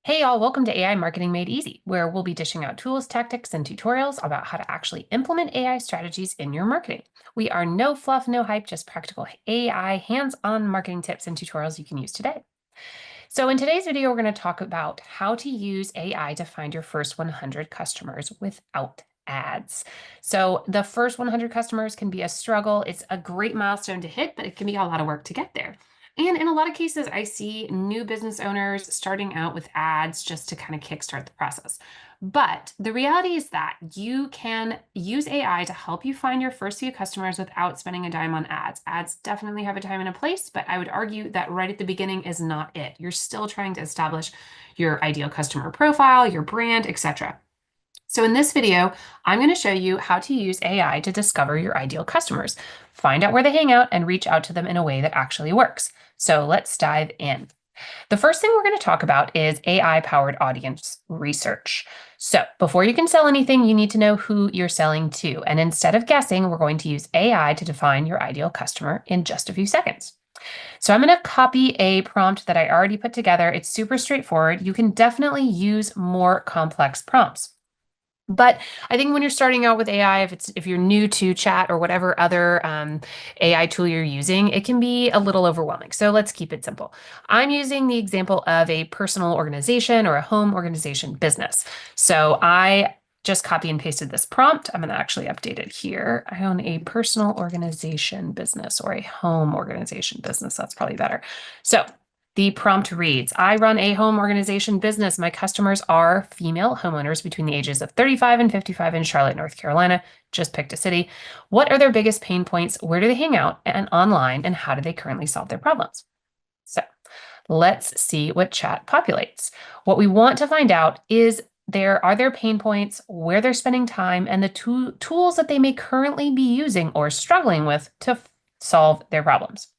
Hey y'all, welcome to AI Marketing Made Easy, where we'll be dishing out tools, tactics, and tutorials about how to actually implement AI strategies in your marketing. We are no fluff, no hype, just practical AI hands-on marketing tips and tutorials you can use today. So in today's video, we're going to talk about how to use AI to find your first 100 customers without ads. So the first 100 customers can be a struggle. It's a great milestone to hit, but it can be a lot of work to get there. And in a lot of cases, I see new business owners starting out with ads just to kind of kickstart the process. But the reality is that you can use AI to help you find your first few customers without spending a dime on ads. Ads definitely have a time and a place, but I would argue that right at the beginning is not it. You're still trying to establish your ideal customer profile, your brand, etc. So in this video, I'm going to show you how to use AI to discover your ideal customers, find out where they hang out, and reach out to them in a way that actually works. So let's dive in. The first thing we're going to talk about is AI-powered audience research. So before you can sell anything, you need to know who you're selling to. And instead of guessing, we're going to use AI to define your ideal customer in just a few seconds. So I'm going to copy a prompt that I already put together. It's super straightforward. You can definitely use more complex prompts. But I think when you're starting out with AI, if you're new to chat or whatever other AI tool you're using, it can be a little overwhelming. So let's keep it simple. I'm using the example of a personal organization or a home organization business. So I just copy and pasted this prompt. I'm going to actually update it here. I own a personal organization business or a home organization business. That's probably better. So the prompt reads, I run a home organization business. My customers are female homeowners between the ages of 35 and 55 in Charlotte, North Carolina. Just picked a city. What are their biggest pain points? Where do they hang out and online? And how do they currently solve their problems? So let's see what chat populates. What we want to find out is are their pain points, where they're spending time, and the tools that they may currently be using or struggling with to solve their problems.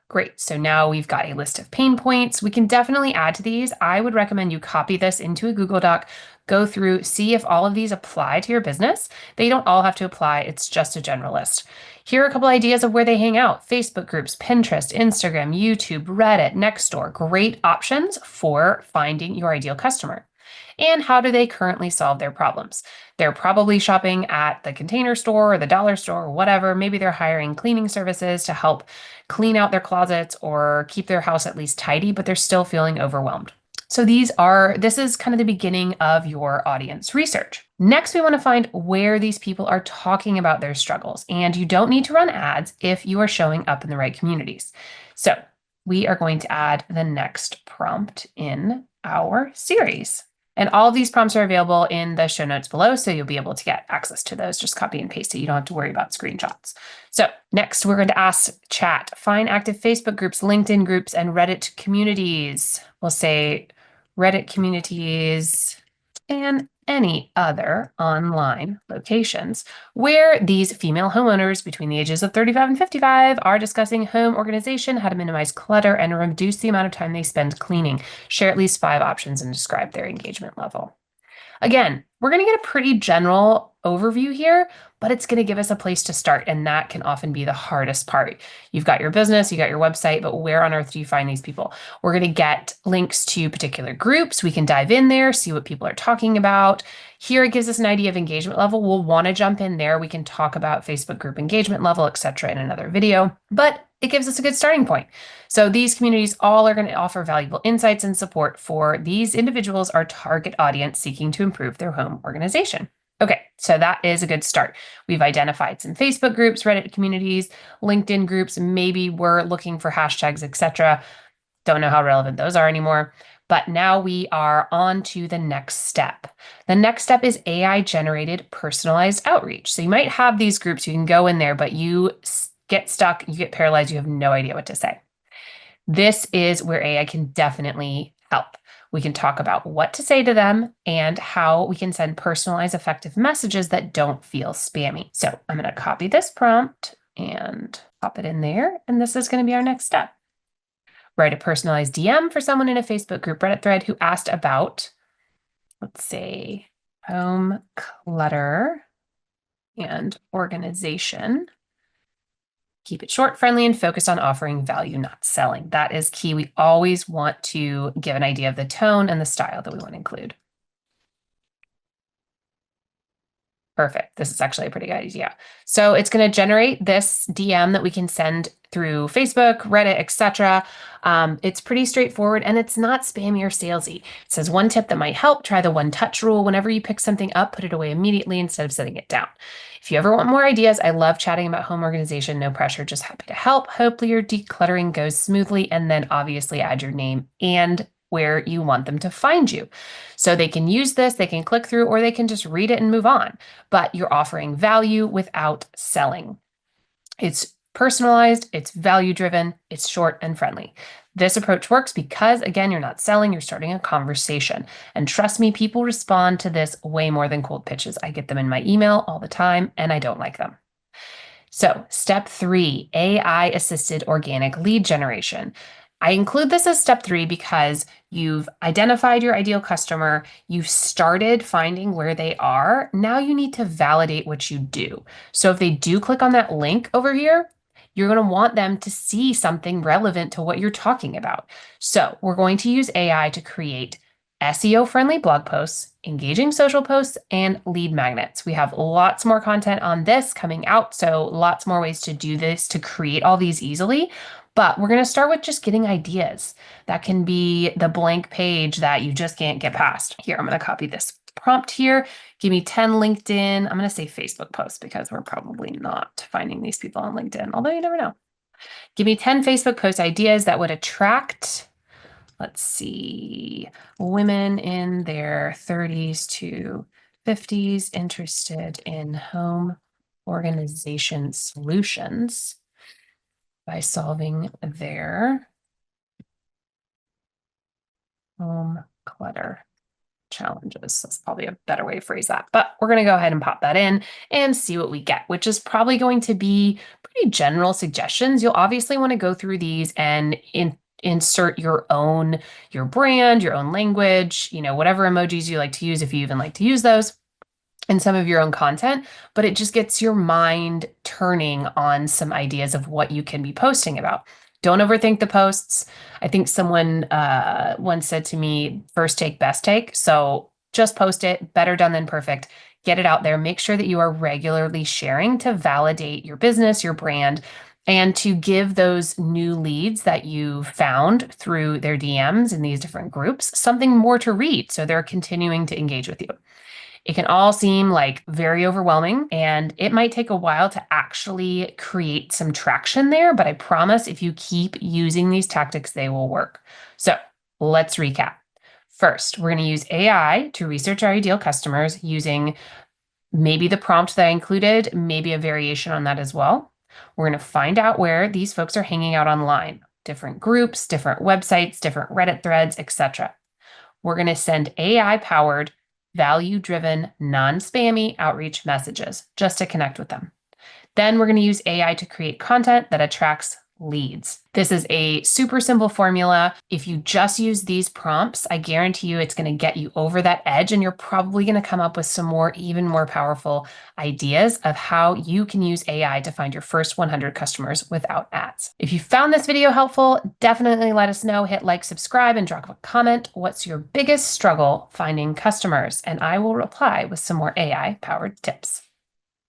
Great. So now we've got a list of pain points. We can definitely add to these. I would recommend you copy this into a Google Doc, go through, see if all of these apply to your business. They don't all have to apply. It's just a general list. Here are a couple ideas of where they hang out: Facebook groups, Pinterest, Instagram, YouTube, Reddit, Nextdoor. Great options for finding your ideal customer. And how do they currently solve their problems? They're probably shopping at the Container Store or the dollar store or whatever. Maybe they're hiring cleaning services to help clean out their closets or keep their house at least tidy, but they're still feeling overwhelmed. So this is kind of the beginning of your audience research. Next, we want to find where these people are talking about their struggles. And you don't need to run ads if you are showing up in the right communities. So we are going to add the next prompt in our series. And all of these prompts are available in the show notes below, so you'll be able to get access to those. Just copy and paste it. You don't have to worry about screenshots. So next, we're going to ask chat, find active Facebook groups, LinkedIn groups, and Reddit communities. We'll say Reddit communities and any other online locations where these female homeowners between the ages of 35 and 55 are discussing home organization, how to minimize clutter, and reduce the amount of time they spend cleaning. Share at least 5 options and describe their engagement level. Again, we're going to get a pretty general overview here, but it's going to give us a place to start, and that can often be the hardest part. You've got your business, you got your website, but where on earth do you find these people? We're going to get links to particular groups. We can dive in there, see what people are talking about. Here it gives us an idea of engagement level. We'll want to jump in there. We can talk about Facebook group engagement level, etc., in another video, but it gives us a good starting point. So these communities all are going to offer valuable insights and support for these individuals, our target audience seeking to improve their home organization. Okay, so that is a good start. We've identified some Facebook groups, Reddit communities, LinkedIn groups. Maybe we're looking for hashtags, etc. Don't know how relevant those are anymore. But now we are on to the next step. The next step is AI-generated personalized outreach. So you might have these groups, you can go in there, but you get stuck, you get paralyzed, you have no idea what to say. This is where AI can definitely help. We can talk about what to say to them and how we can send personalized, effective messages that don't feel spammy. So I'm going to copy this prompt and pop it in there. And this is going to be our next step. Write a personalized DM for someone in a Facebook group Reddit thread who asked about, let's say, home clutter and organization. Keep it short, friendly, and focused on offering value, not selling. That is key. We always want to give an idea of the tone and the style that we want to include. Perfect. This is actually a pretty good idea. So it's going to generate this DM that we can send through Facebook, Reddit, etc. It's pretty straightforward and it's not spammy or salesy. It says one tip that might help, try the one touch rule. Whenever you pick something up, put it away immediately instead of setting it down. If you ever want more ideas, I love chatting about home organization, no pressure, just happy to help. Hopefully your decluttering goes smoothly, and then obviously add your name and where you want them to find you. So they can use this, they can click through, or they can just read it and move on. But you're offering value without selling. It's personalized, it's value driven, it's short and friendly. This approach works because, again, you're not selling, you're starting a conversation. And trust me, people respond to this way more than cold pitches. I get them in my email all the time, and I don't like them. So, step 3, AI assisted organic lead generation. I include this as step 3 because you've identified your ideal customer, you've started finding where they are. Now you need to validate what you do. So if they do click on that link over here, you're going to want them to see something relevant to what you're talking about. So we're going to use AI to create SEO-friendly blog posts, engaging social posts, and lead magnets. We have lots more content on this coming out, so lots more ways to do this to create all these easily. But we're going to start with just getting ideas. That can be the blank page that you just can't get past. Here, I'm going to copy this prompt here. Give me 10 LinkedIn. I'm going to say Facebook posts because we're probably not finding these people on LinkedIn, although you never know. Give me 10 Facebook post ideas that would attract, let's see, women in their 30s to 50s interested in home organization solutions by solving their home clutter challenges. That's probably a better way to phrase that, but we're going to go ahead and pop that in and see what we get, which is probably going to be pretty general suggestions. You'll obviously want to go through these and insert your brand, your own language, whatever emojis you like to use, if you even like to use those, and some of your own content, but it just gets your mind turning on some ideas of what you can be posting about. Don't overthink the posts. I think someone once said to me, first take, best take. So just post it, better done than perfect. Get it out there. Make sure that you are regularly sharing to validate your business, your brand, and to give those new leads that you found through their DMs in these different groups something more to read so they're continuing to engage with you. It can all seem like very overwhelming, and it might take a while to actually create some traction there, but I promise if you keep using these tactics, they will work. So let's recap. First, we're going to use AI to research our ideal customers using maybe the prompt that I included, maybe a variation on that as well. We're going to find out where these folks are hanging out online, different groups, different websites, different Reddit threads, etc. We're going to send AI-powered, value-driven, non-spammy outreach messages just to connect with them. Then we're going to use AI to create content that attracts leads. This is a super simple formula. If you just use these prompts, I guarantee you it's going to get you over that edge, and you're probably going to come up with some even more powerful ideas of how you can use AI to find your first 100 customers without ads. If you found this video helpful, definitely let us know. Hit like, subscribe, and drop a comment. What's your biggest struggle finding customers? And I will reply with some more AI-powered tips.